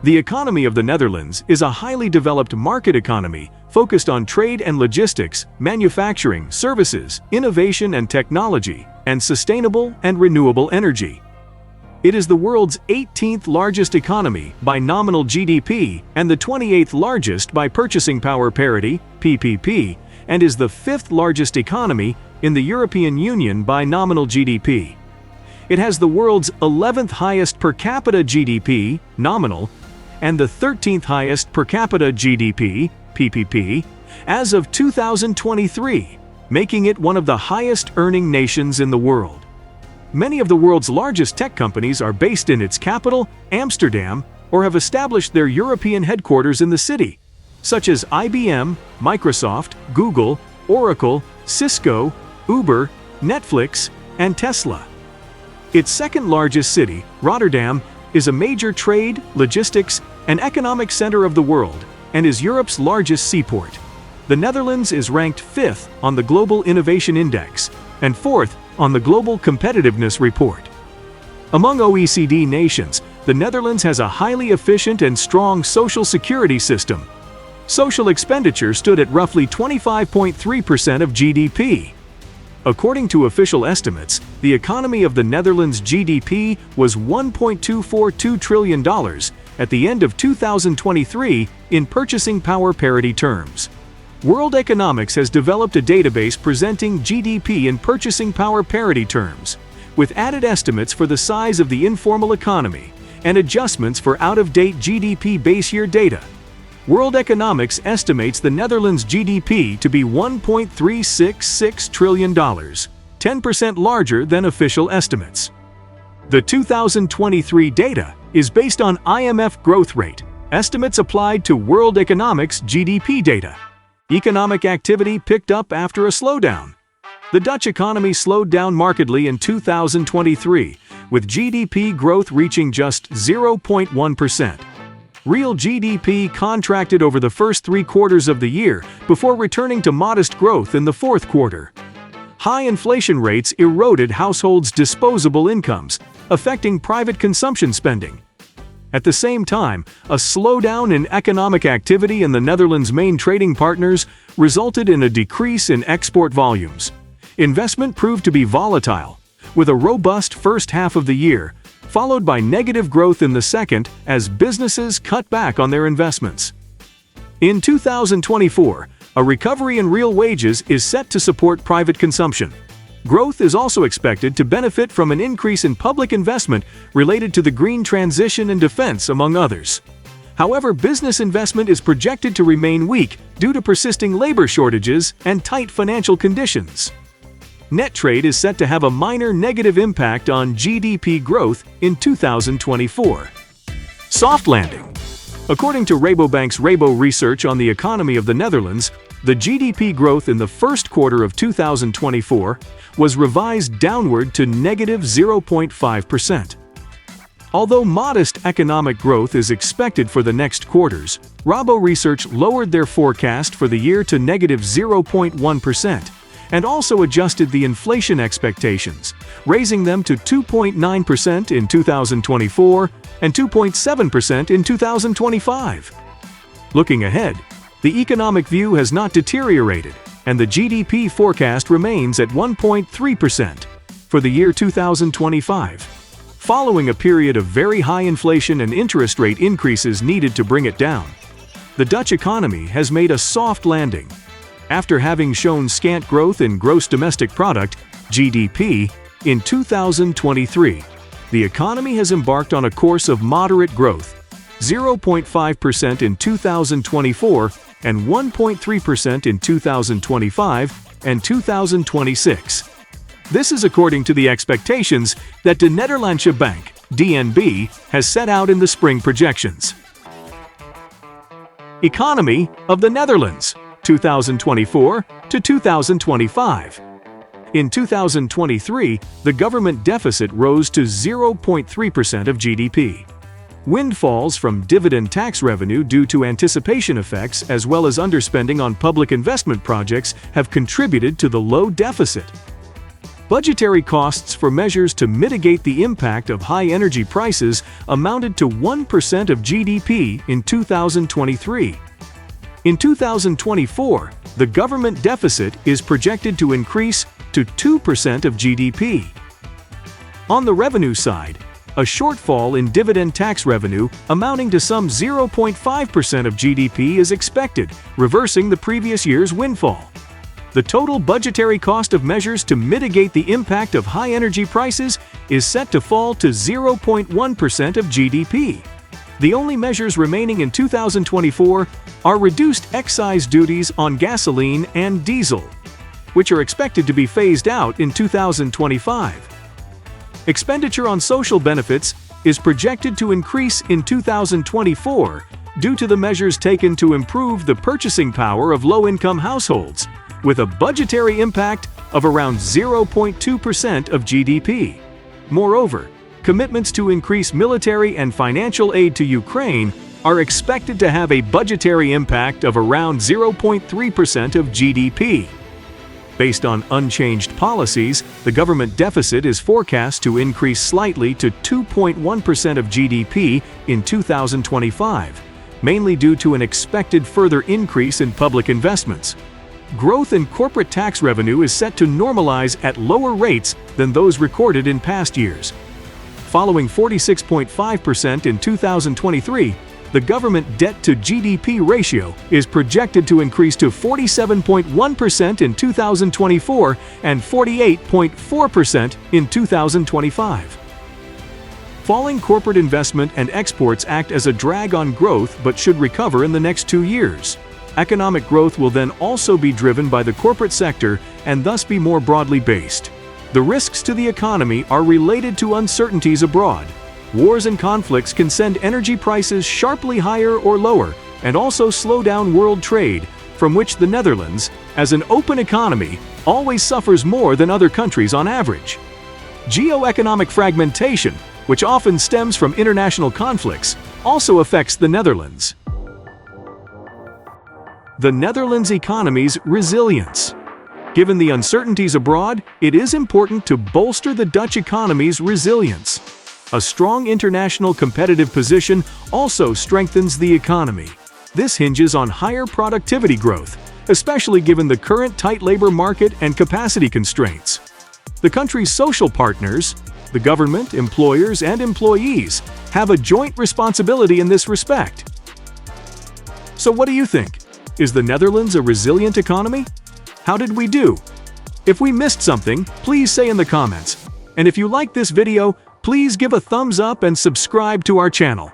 The economy of the Netherlands is a highly developed market economy focused on trade and logistics, manufacturing, services, innovation and technology, and sustainable and renewable energy. It is the world's 18th largest economy by nominal GDP and the 28th largest by purchasing power parity, PPP, and is the 5th largest economy in the European Union by nominal GDP. It has the world's 11th highest per capita GDP, nominal, and the 13th highest per capita GDP, PPP, as of 2023, making it one of the highest earning nations in the world. Many of the world's largest tech companies are based in its capital, Amsterdam, or have established their European headquarters in the city, such as IBM, Microsoft, Google, Oracle, Cisco, Uber, Netflix, and Tesla. Its second largest city, Rotterdam, is a major trade, logistics, and economic center of the world and is Europe's largest seaport. The Netherlands is ranked 5th on the Global Innovation Index and 4th on the Global Competitiveness Report. Among OECD nations, the Netherlands has a highly efficient and strong social security system. Social expenditure stood at roughly 25.3% of GDP. According to official estimates, the economy of the Netherlands' GDP was $1.242 trillion at the end of 2023 in purchasing power parity terms. World Economics has developed a database presenting GDP in purchasing power parity terms, with added estimates for the size of the informal economy and adjustments for out-of-date GDP base year data. World Economics estimates the Netherlands' GDP to be $1.366 trillion, 10% larger than official estimates. The 2023 data is based on IMF growth rate, estimates applied to World Economics GDP data. Economic activity picked up after a slowdown. The Dutch economy slowed down markedly in 2023, with GDP growth reaching just 0.1%. Real GDP contracted over the first 3 quarters of the year before returning to modest growth in the fourth quarter. High inflation rates eroded households' disposable incomes, affecting private consumption spending. At the same time, a slowdown in economic activity in the Netherlands' main trading partners resulted in a decrease in export volumes. Investment proved to be volatile, with a robust first half of the year, followed by negative growth in the second as businesses cut back on their investments. In 2024, a recovery in real wages is set to support private consumption. Growth is also expected to benefit from an increase in public investment related to the green transition and defense, among others. However, business investment is projected to remain weak due to persisting labor shortages and tight financial conditions. Net trade is set to have a minor negative impact on GDP growth in 2024. Soft landing. According to Rabobank's Rabo research on the economy of the Netherlands, the GDP growth in the first quarter of 2024 was revised downward to negative 0.5%. Although modest economic growth is expected for the next quarters, Rabo Research lowered their forecast for the year to negative 0.1%. and also adjusted the inflation expectations, raising them to 2.9% in 2024 and 2.7% in 2025. Looking ahead, the economic view has not deteriorated, and the GDP forecast remains at 1.3% for the year 2025. Following a period of very high inflation and interest rate increases needed to bring it down, the Dutch economy has made a soft landing. After having shown scant growth in gross domestic product, GDP, in 2023, the economy has embarked on a course of moderate growth, 0.5% in 2024 and 1.3% in 2025 and 2026. This is according to the expectations that De Nederlandsche Bank, DNB, has set out in the spring projections. Economy of the Netherlands, 2024 to 2025. In 2023, the government deficit rose to 0.3% of GDP. Windfalls from dividend tax revenue due to anticipation effects as well as underspending on public investment projects have contributed to the low deficit. Budgetary costs for measures to mitigate the impact of high energy prices amounted to 1% of GDP in 2023. In 2024, the government deficit is projected to increase to 2% of GDP. On the revenue side, a shortfall in dividend tax revenue amounting to some 0.5% of GDP is expected, reversing the previous year's windfall. The total budgetary cost of measures to mitigate the impact of high energy prices is set to fall to 0.1% of GDP. The only measures remaining in 2024 are reduced excise duties on gasoline and diesel, which are expected to be phased out in 2025. Expenditure on social benefits is projected to increase in 2024 due to the measures taken to improve the purchasing power of low-income households, with a budgetary impact of around 0.2% of GDP. Moreover, commitments to increase military and financial aid to Ukraine are expected to have a budgetary impact of around 0.3% of GDP. Based on unchanged policies, the government deficit is forecast to increase slightly to 2.1% of GDP in 2025, mainly due to an expected further increase in public investments. Growth in corporate tax revenue is set to normalize at lower rates than those recorded in past years. Following 46.5% in 2023, the government debt-to-GDP ratio is projected to increase to 47.1% in 2024 and 48.4% in 2025. Falling corporate investment and exports act as a drag on growth but should recover in the next 2 years. Economic growth will then also be driven by the corporate sector and thus be more broadly based. The risks to the economy are related to uncertainties abroad. Wars and conflicts can send energy prices sharply higher or lower and also slow down world trade, from which the Netherlands, as an open economy, always suffers more than other countries on average. Geo-economic fragmentation, which often stems from international conflicts, also affects the Netherlands. The Netherlands' economy's resilience. Given the uncertainties abroad, it is important to bolster the Dutch economy's resilience. A strong international competitive position also strengthens the economy. This hinges on higher productivity growth, especially given the current tight labor market and capacity constraints. The country's social partners, the government, employers, and employees, have a joint responsibility in this respect. So what do you think? Is the Netherlands a resilient economy? How did we do? If we missed something, please say in the comments. And if you like this video, please give a thumbs up and subscribe to our channel.